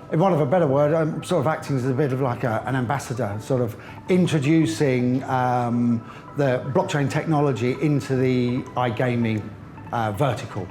in want of a better word, I'm sort of acting as a bit of like an ambassador, sort of introducing the blockchain technology into the iGaming vertical.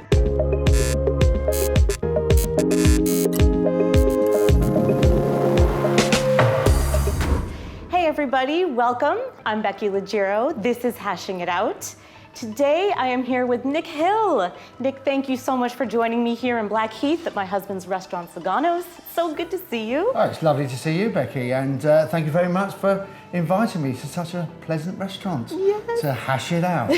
Hey everybody, welcome. I'm Becky Legiro. This is Hashing It Out. Today I am here with Nick Hill. Nick, thank you so much for joining me here in Blackheath at my husband's restaurant, Sagano's. So good to see you. Oh, it's lovely to see you, Becky, and thank you very much for inviting me to such a pleasant restaurant to hash it out.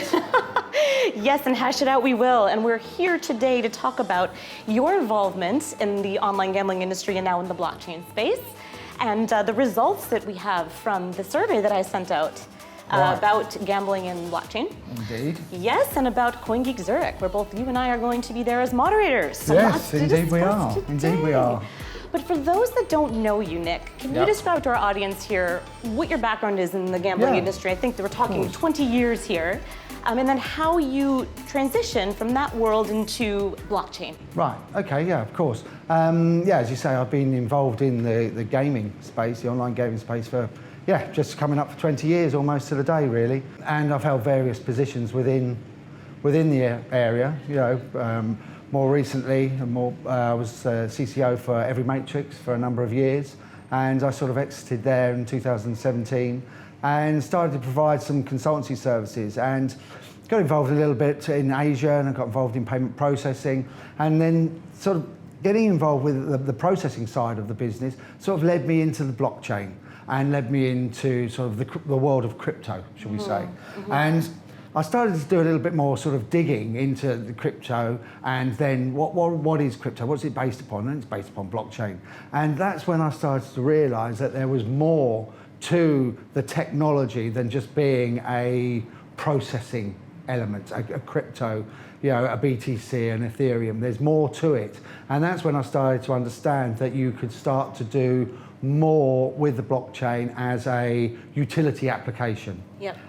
Yes, and hash it out we will. And we're here today to talk about your involvement in the online gambling industry and now in the blockchain space, and the results that we have from the survey that I sent out. About gambling and blockchain. Indeed. Yes, and about CoinGeek Zurich, where both you and I are going to be there as moderators. So yes, indeed we are. Today. Indeed we are. But for those that don't know you, Nick, can you describe to our audience here what your background is in the gambling industry? I think that we're talking 20 years here. And then how you transition from that world into blockchain. Right, okay, yeah, of course. As you say, I've been involved in the gaming space, the online gaming space for just coming up for 20 years, almost to the day, really. And I've held various positions within the area. You know, more recently, I was CCO for Every Matrix for a number of years, and I sort of exited there in 2017 and started to provide some consultancy services and got involved a little bit in Asia, and I got involved in payment processing, and then sort of getting involved with the processing side of the business sort of led me into the blockchain and led me into sort of the world of crypto, shall we say. And I started to do a little bit more sort of digging into the crypto, and then what is crypto? What's it based upon? And it's based upon blockchain. And that's when I started to realize that there was more to the technology than just being a processing element, a crypto, you know, a BTC, an Ethereum. There's more to it. And that's when I started to understand that you could start to do more with the blockchain as a utility application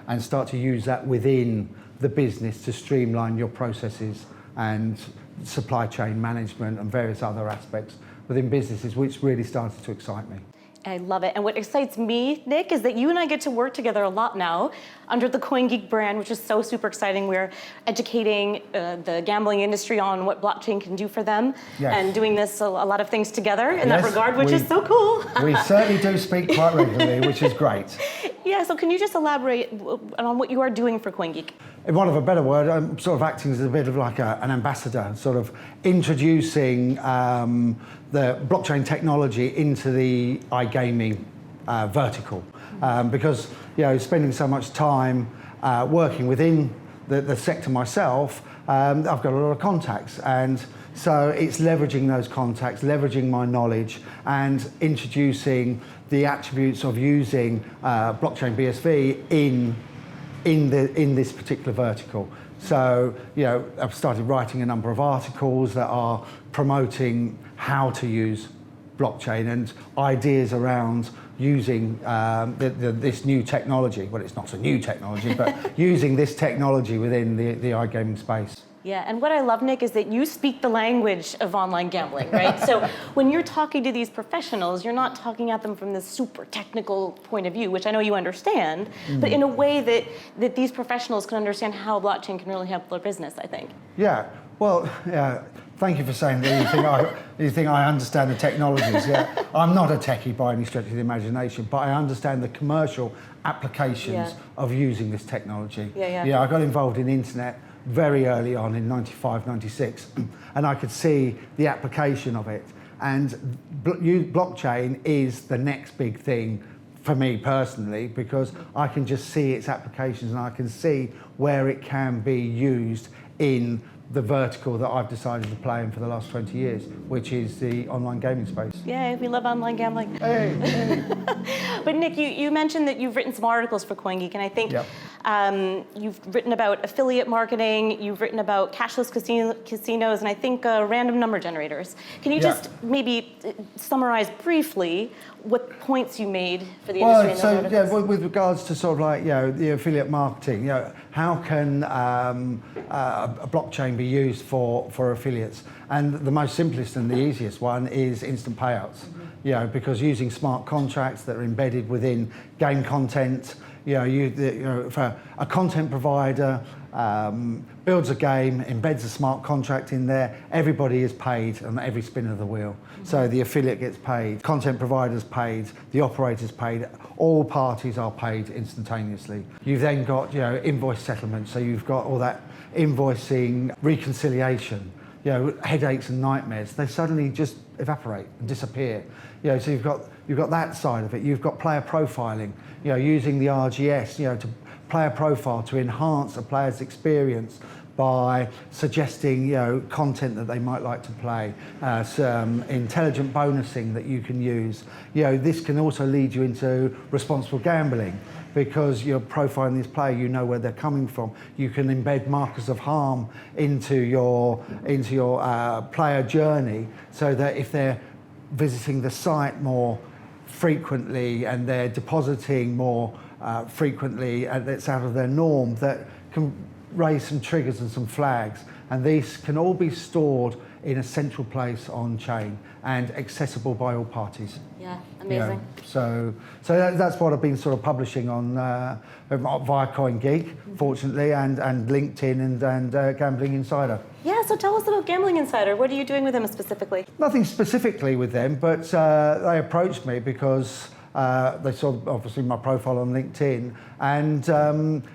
and start to use that within the business to streamline your processes and supply chain management and various other aspects within businesses, which really started to excite me. I love it. And what excites me, Nick, is that you and I get to work together a lot now under the CoinGeek brand, which is so super exciting. We're educating the gambling industry on what blockchain can do for them and doing this a lot of things together in that regard, which is so cool. We certainly do speak quite regularly, which is great. Yeah, so can you just elaborate on what you are doing for CoinGeek? In want of a better word, I'm sort of acting as a bit of like an ambassador, sort of introducing the blockchain technology into the iGaming vertical. Because, you know, spending so much time working within the sector myself, I've got a lot of contacts, and so it's leveraging those contacts, leveraging my knowledge, and introducing the attributes of using blockchain BSV in this particular vertical. So, you know, I've started writing a number of articles that are promoting how to use blockchain and ideas around using this new technology. Well, it's not a new technology, but using this technology within the iGaming space. Yeah, and what I love, Nick, is that you speak the language of online gambling, right? So when you're talking to these professionals, you're not talking at them from this super technical point of view, which I know you understand, but in a way that these professionals can understand how blockchain can really help their business, I think. Yeah, well, yeah. Thank you for saying that you think I understand the technologies. Yeah, I'm not a techie by any stretch of the imagination, but I understand the commercial applications of using this technology. Yeah, I got involved in internet very early on in 95, 96, and I could see the application of it. And blockchain is the next big thing for me personally, because I can just see its applications and I can see where it can be used in the vertical that I've decided to play in for the last 20 years, which is the online gaming space. Yay, we love online gambling. Hey. But Nick, you mentioned that you've written some articles for CoinGeek, and I think You've written about affiliate marketing, you've written about cashless casinos, and I think random number generators. Can you just maybe summarize briefly what points you made for the industry? With regards to sort of like, the affiliate marketing, how can a blockchain be used for affiliates? And the most simplest and the easiest one is instant payouts. Because using smart contracts that are embedded within game content, if a content provider builds a game, embeds a smart contract in there, everybody is paid on every spin of the wheel. So the affiliate gets paid, content providers paid, the operators paid, all parties are paid instantaneously. You've then got invoice settlement, so you've got all that invoicing, reconciliation, headaches and nightmares, they suddenly just evaporate and disappear. So you've got that side of it. You've got player profiling, using the RGS, to player profile to enhance a player's experience by suggesting, content that they might like to play, some intelligent bonusing that you can use. This can also lead you into responsible gambling because you're profiling this player, you know where they're coming from. You can embed markers of harm into your player journey so that if they're visiting the site more frequently and they're depositing more frequently and it's out of their norm, that can raise some triggers and some flags, and these can all be stored in a central place on chain and accessible by all parties. Yeah, amazing. So that's what I've been sort of publishing on via CoinGeek, fortunately, and LinkedIn and Gambling Insider. Yeah, so tell us about Gambling Insider. What are you doing with them specifically? Nothing specifically with them, but they approached me because they saw obviously my profile on LinkedIn and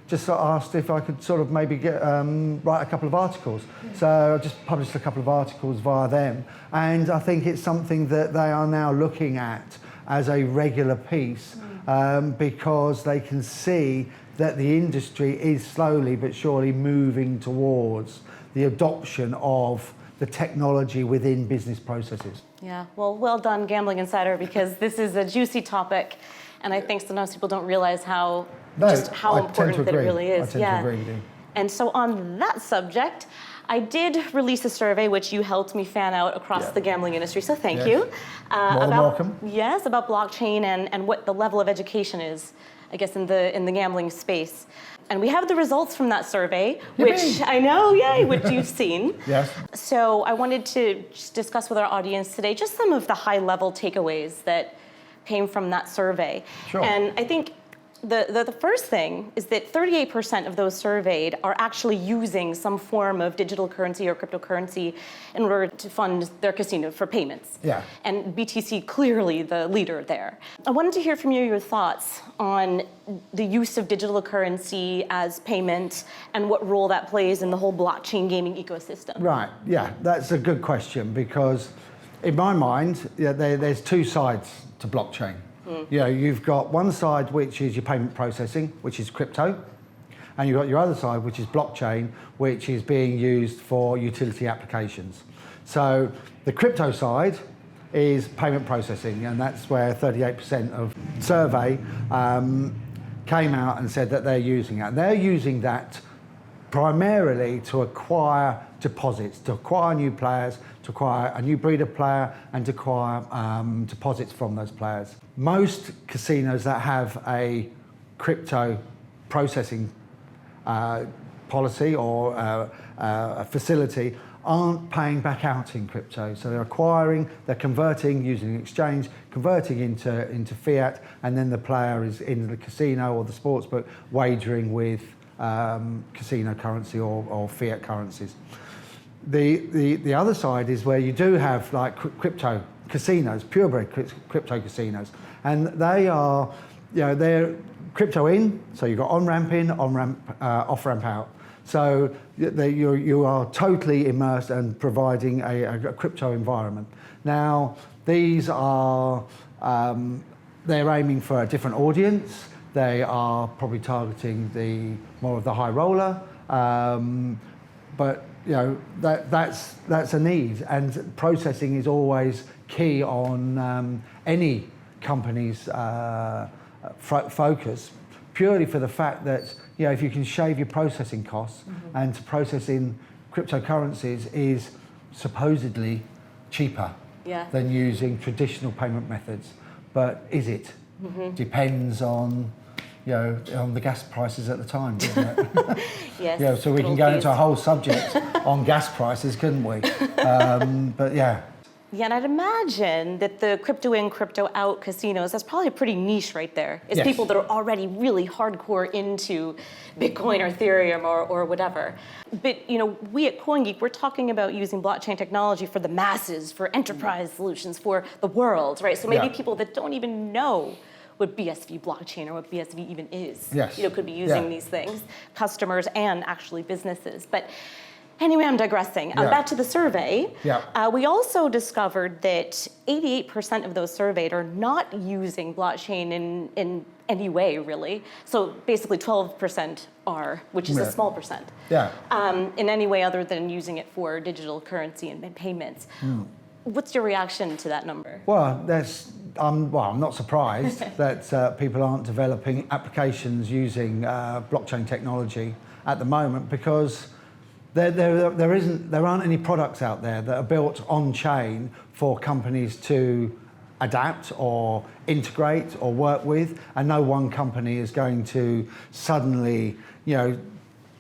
just sort of asked if I could sort of maybe write a couple of articles. So I just published a couple of articles via them, and I think it's something that they are now looking at as a regular piece because they can see that the industry is slowly but surely moving towards the adoption of the technology within business processes. Yeah, well done, Gambling Insider, because this is a juicy topic, and I think sometimes people don't realize how important that it really is. I tend to agree with you. And so on that subject, I did release a survey which you helped me fan out across the gambling industry, so thank you. More than welcome. Yes, about blockchain and what the level of education is, I guess, in the gambling space. And we have the results from that survey, which I know, which you've seen. Yes. So I wanted to just discuss with our audience today just some of the high-level takeaways that came from that survey. Sure. And I think the first thing is that 38% of those surveyed are actually using some form of digital currency or cryptocurrency in order to fund their casino for payments. Yeah. And BTC clearly the leader there. I wanted to hear from you your thoughts on the use of digital currency as payment and what role that plays in the whole blockchain gaming ecosystem. Right, yeah, that's a good question because in my mind, there's two sides to blockchain. You've got one side which is your payment processing, which is crypto, and you've got your other side which is blockchain, which is being used for utility applications. So the crypto side is payment processing, and that's where 38% of survey came out and said that they're using it. They're using that primarily to acquire deposits, to acquire new players, to acquire a new breed of player, and to acquire deposits from those players. Most casinos that have a crypto processing policy or a facility aren't paying back out in crypto. So they're acquiring, they're converting using an exchange, converting into fiat, and then the player is in the casino or the sportsbook wagering with casino currency or fiat currencies. The other side is where you do have like crypto casinos, purebred crypto casinos, and they are, they're crypto in, so you've got on-ramp in, on-ramp, off-ramp out. So you are totally immersed and providing a crypto environment. Now, these are, they're aiming for a different audience. They are probably targeting more of the high roller, but that's a need, and processing is always key on any company's focus, purely for the fact that, you know, if you can shave your processing costs, and to process in cryptocurrencies is supposedly cheaper than using traditional payment methods. But is it? Depends on, you know, on the gas prices at the time, doesn't it? Yes. Yeah, so we can go into a whole subject on gas prices, couldn't we? But yeah. Yeah, and I'd imagine that the crypto in, crypto out casinos, that's probably a pretty niche right there. It's Yes. people that are already really hardcore into Bitcoin or Ethereum or whatever. But you know, we at CoinGeek, we're talking about using blockchain technology for the masses, for enterprise solutions, for the world, right? So maybe people that don't even know what BSV blockchain or what BSV even is, you know, could be using these things, customers and actually businesses. But anyway, I'm digressing. Back to the survey. We also discovered that 88% of those surveyed are not using blockchain in any way, really. So basically 12% are, which is a small percent, in any way other than using it for digital currency and payments. What's your reaction to that number? Well, I'm not surprised that people aren't developing applications using blockchain technology at the moment, because there aren't any products out there that are built on chain for companies to adapt or integrate or work with, and no one company is going to suddenly, you know,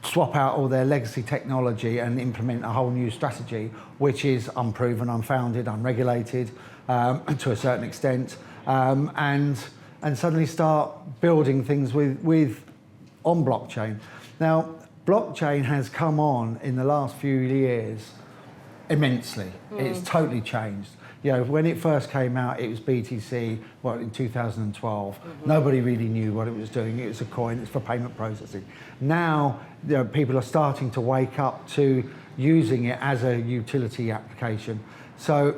swap out all their legacy technology and implement a whole new strategy, which is unproven, unfounded, unregulated to a certain extent, and suddenly start building things on blockchain. Now, blockchain has come on in the last few years immensely. It's totally changed. You know, when it first came out, it was BTC, in 2012. Nobody really knew what it was doing. It was a coin, it's for payment processing. Now, you know, people are starting to wake up to using it as a utility application. So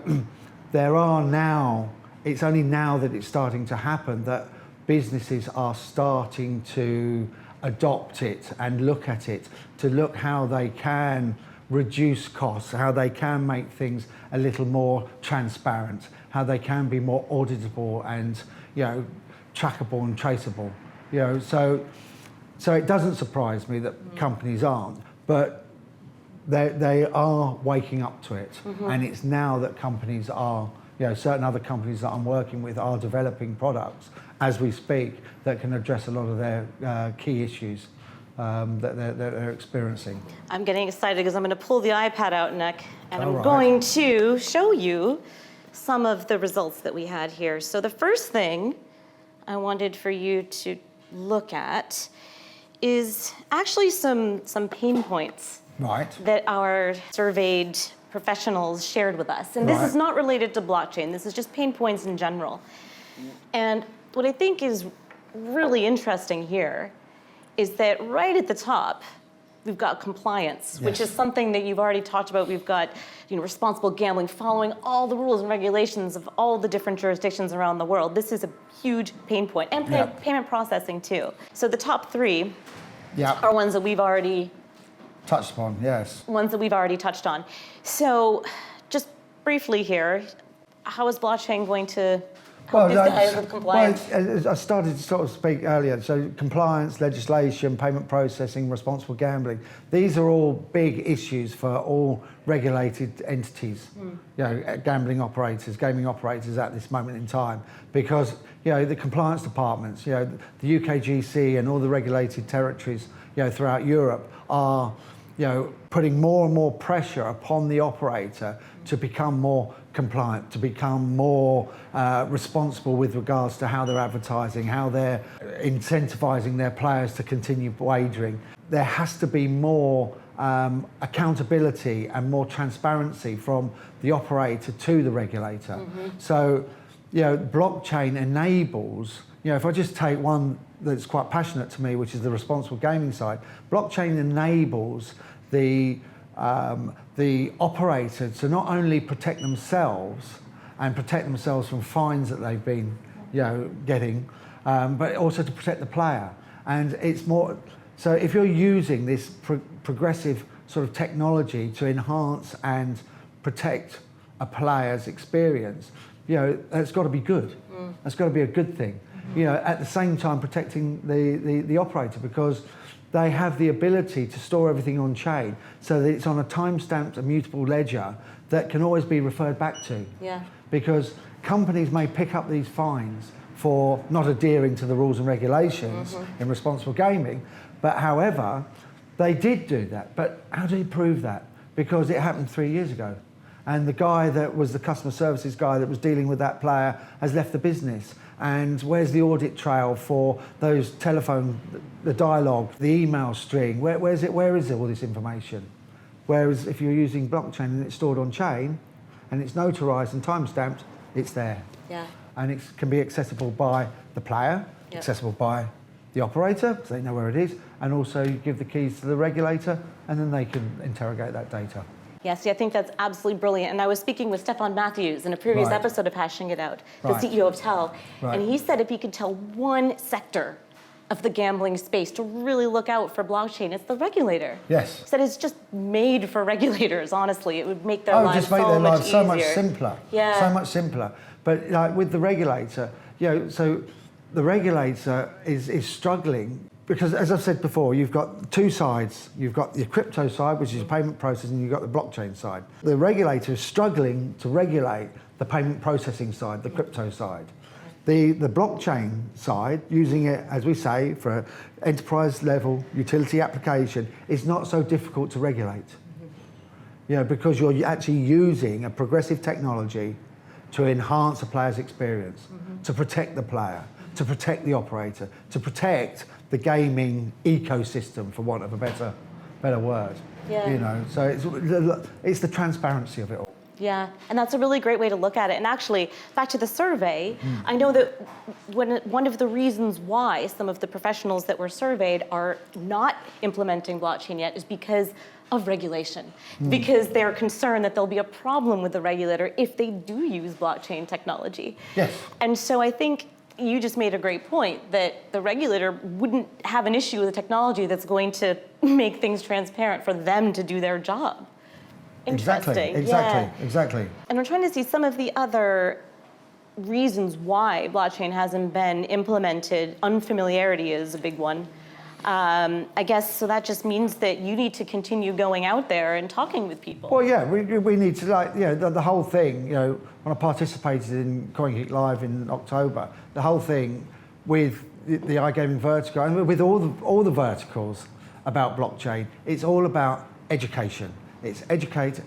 it's only now that it's starting to happen that businesses are starting to adopt it and look at it, to look how they can reduce costs, how they can make things a little more transparent, how they can be more auditable and, you know, trackable and traceable. You know, so it doesn't surprise me that companies aren't, but they are waking up to it, and it's now that companies are, you know, certain other companies that I'm working with are developing products as we speak that can address a lot of their key issues that they're experiencing. I'm getting excited because I'm going to pull the iPad out, Nick, and I'm going to show you some of the results that we had here. So the first thing I wanted for you to look at is actually some pain points that our surveyed professionals shared with us. And this is not related to blockchain. This is just pain points in general. And what I think is really interesting here is that right at the top, we've got compliance, which is something that you've already talked about. We've got, you know, responsible gambling, following all the rules and regulations of all the different jurisdictions around the world. This is a huge pain point, and payment processing too. So the top three are ones that we've already touched upon, ones that we've already touched on. So just briefly here, how is blockchain going to help these guys with compliance? I started to sort of speak earlier. So compliance, legislation, payment processing, responsible gambling. These are all big issues for all regulated entities, you know, gambling operators, gaming operators at this moment in time, because, you know, the compliance departments, you know, the UKGC and all the regulated territories, you know, throughout Europe are, you know, putting more and more pressure upon the operator to become more compliant, to become more responsible with regards to how they're advertising, how they're incentivizing their players to continue wagering. There has to be more accountability and more transparency from the operator to the regulator. So, you know, blockchain enables, you know, if I just take one that's quite passionate to me, which is the responsible gaming side, blockchain enables the operator to not only protect themselves from fines that they've been, you know, getting, but also to protect the player. And it's more, so if you're using this progressive sort of technology to enhance and protect a player's experience, you know, that's got to be good. That's got to be a good thing. at the same time protecting the operator, because they have the ability to store everything on chain so that it's on a time-stamped, immutable ledger that can always be referred back to. Yeah. Because companies may pick up these fines for not adhering to the rules and regulations in responsible gaming, but however, they did do that. But how do you prove that? Because it happened 3 years ago. And the guy that was the customer services guy that was dealing with that player has left the business. And where's the audit trail for those telephone, the dialogue, the email string? Where is all this information? Whereas if you're using blockchain and it's stored on chain and it's notarized and time-stamped, it's there. Yeah. And it can be accessible by the player, accessible by the operator, so they know where it is, and also you give the keys to the regulator, and then they can interrogate that data. Yes, I think that's absolutely brilliant. And I was speaking with Stefan Matthews in a previous episode of Hashing It Out, the CEO of Tell, and he said if he could tell one sector of the gambling space to really look out for blockchain, it's the regulator. Yes. He said it's just made for regulators, honestly. It would make their lives just make so their much lives easier. so much simpler. Yeah. So much simpler. But like with the regulator, so the regulator is struggling because, as I've said before, you've got two sides. You've got the crypto side, which is payment processing, and you've got the blockchain side. The regulator is struggling to regulate the payment processing side, the crypto side. The blockchain side, using it, as we say, for enterprise level utility application, is not so difficult to regulate. Because you're actually using a progressive technology to enhance a player's experience, to protect the player, to protect the operator, to protect the gaming ecosystem, for want of a better word. Yeah. So it's the transparency of it all. Yeah, and that's a really great way to look at it. And actually, back to the survey, I know that one of the reasons why some of the professionals that were surveyed are not implementing blockchain yet is because of regulation, because they're concerned that there'll be a problem with the regulator if they do use blockchain technology. Yes. And so I think you just made a great point that the regulator wouldn't have an issue with a technology that's going to make things transparent for them to do their job. Interesting. Exactly. And we're trying to see some of the other reasons why blockchain hasn't been implemented. Unfamiliarity is a big one. I guess, so that just means that you need to continue going out there and talking with people. Well, yeah, we need to, the whole thing, when I participated in CoinGeek Live in October, the whole thing with the iGaming vertical, and with all the verticals about blockchain, it's all about education. It's educate,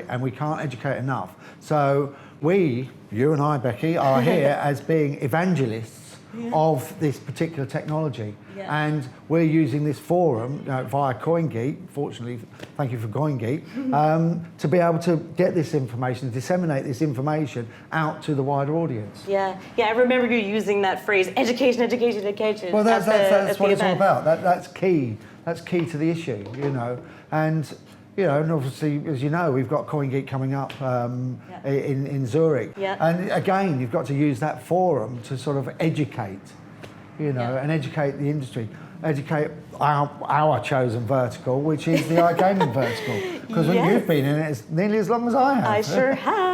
and we can't educate enough. So you and I, Becky, are here as being evangelists of this particular technology. Yeah. And we're using this forum via CoinGeek, fortunately, thank you for CoinGeek, to be able to get this information, disseminate this information out to the wider audience. Yeah, I remember you using that phrase, education. Well, that's what it's all about. That's key. That's key to the issue, And and obviously, as you know, we've got CoinGeek coming up in Zurich. Yeah. And again, you've got to use that forum to sort of educate, and educate the industry, educate our chosen vertical, which is the iGaming vertical. Because when you've been in it, it's nearly as long as I have. I sure have.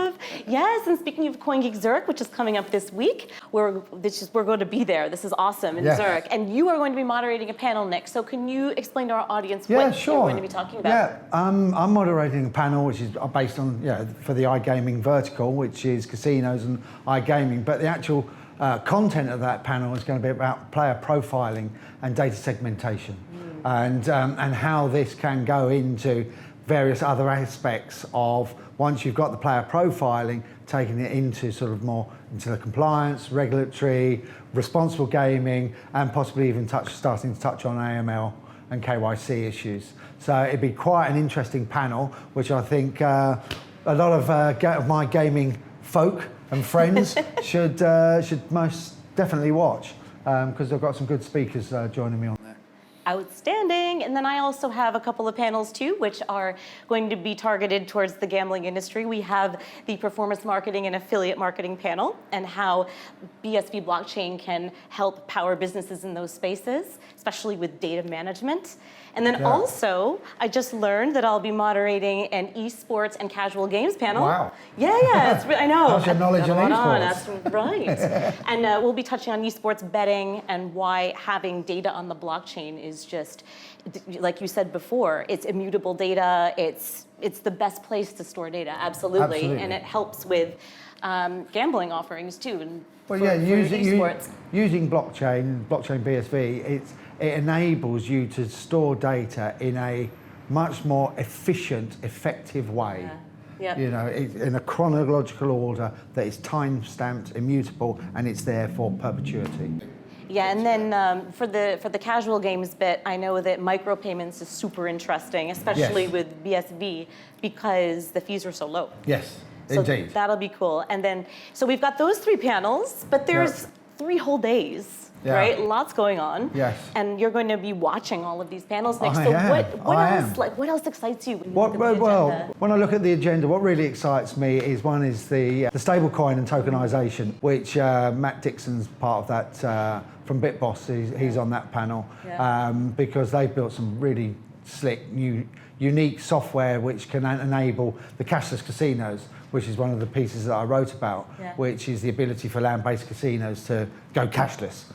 Yes, and speaking of CoinGeek Zurich, which is coming up this week, we're going to be there. This is awesome in Zurich. And you are going to be moderating a panel next. So can you explain to our audience what you're going to be talking about? Yeah, I'm moderating a panel which is based on, for the iGaming vertical, which is casinos and iGaming. But the actual content of that panel is going to be about player profiling and data segmentation, and how this can go into various other aspects of, once you've got the player profiling, taking it into sort of more into the compliance, regulatory, responsible gaming, and possibly even starting to touch on AML and KYC issues. So it'd be quite an interesting panel, which I think a lot of my gaming folk and friends should most definitely watch, because I've got some good speakers joining me on there. Outstanding. And then I also have a couple of panels too, which are going to be targeted towards the gambling industry. We have the performance marketing and affiliate marketing panel, and how BSV blockchain can help power businesses in those spaces, especially with data management. And then also, I just learned that I'll be moderating an esports and casual games panel. Wow. Yeah, I know. How's your knowledge on esports? That's right. And we'll be touching on esports betting and why having data on the blockchain is just, like you said before, it's immutable data. It's the best place to store data, absolutely. And it helps with gambling offerings too. And using blockchain BSV, it enables you to store data in a much more efficient, effective way. You know, in a chronological order that is time-stamped, immutable, and it's there for perpetuity. Yeah, and then for the casual games bit, I know that micropayments is super interesting, especially with BSV, because the fees are so low. Yes, so indeed. That'll be cool. And then, so we've got those 3 panels, but there's 3 whole days. Right, lots going on. Yes. And you're going to be watching all of these panels next. What else excites you? Well, when I look at the agenda, what really excites me is one is the stablecoin and tokenization, which Matt Dixon's part of that from BitBoss. He's on that panel because they've built some really slick, unique software which can enable the cashless casinos, which is one of the pieces that I wrote about, which is the ability for land-based casinos to go cashless.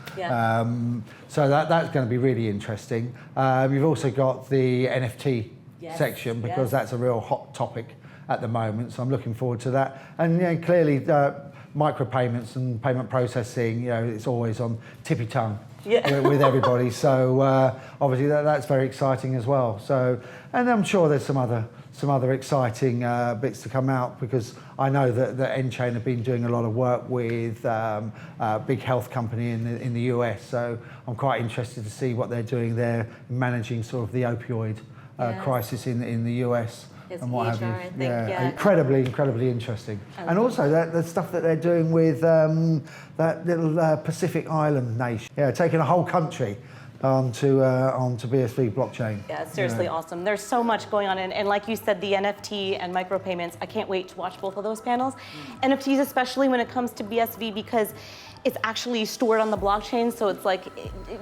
So that's going to be really interesting. You've also got the NFT section because that's a real hot topic at the moment. So I'm looking forward to that. And clearly, micropayments and payment processing, it's always on tippy tongue. With everybody, so obviously that's very exciting as well. So, and I'm sure there's some other exciting bits to come out because I know that Enchain have been doing a lot of work with a big health company in the US. So I'm quite interested to see what they're doing there, managing sort of the opioid crisis in the US. And what have you. Incredibly interesting. And also the stuff that they're doing with that little Pacific island nation. Taking a whole country onto BSV blockchain. Yeah, it's seriously awesome. There's so much going on. And like you said, the NFT and micropayments, I can't wait to watch both of those panels. NFTs, especially when it comes to BSV, because it's actually stored on the blockchain. So it's like,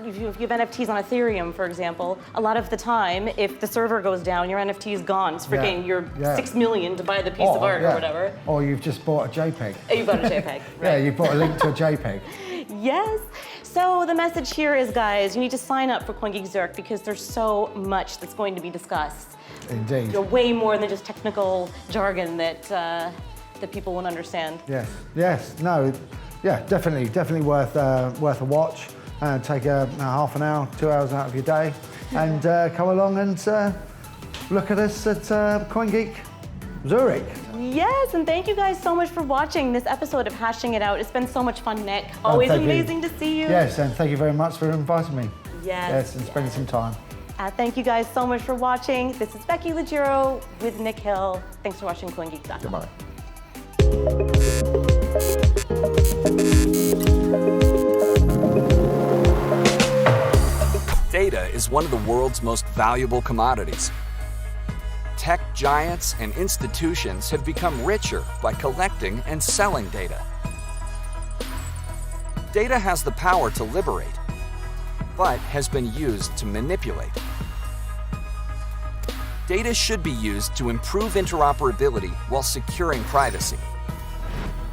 if you have NFTs on Ethereum, for example, a lot of the time, if the server goes down, your NFT is gone. It's freaking your $6 million to buy the piece of art or whatever. Or you've just bought a JPEG. You bought a JPEG, right. Yeah, you bought a link to a JPEG. Yes. So the message here is, guys, you need to sign up for CoinGeek Zurich because there's so much that's going to be discussed. Indeed. You're way more than just technical jargon that people won't understand. Yes. No. Yeah, definitely worth a watch. Take a half an hour, 2 hours out of your day, and come along and look at us at CoinGeek Zurich. Yes, and thank you guys so much for watching this episode of Hashing It Out. It's been so much fun, Nick. Always amazing to see you. Yes, and thank you very much for inviting me. Yes, and spending some time. Thank you guys so much for watching. This is Becky Legiro with Nick Hill. Thanks for watching CoinGeek.com. Goodbye. Data is one of the world's most valuable commodities. Tech giants and institutions have become richer by collecting and selling data. Data has the power to liberate, but has been used to manipulate. Data should be used to improve interoperability while securing privacy.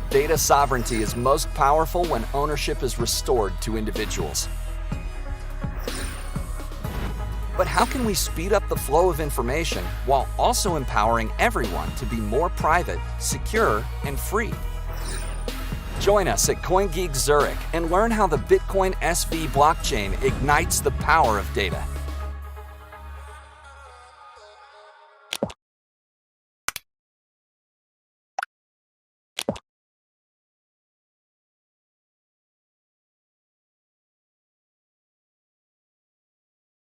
Data sovereignty is most powerful when ownership is restored to individuals. But how can we speed up the flow of information while also empowering everyone to be more private, secure, and free? Join us at CoinGeek Zurich and learn how the Bitcoin SV blockchain ignites the power of data.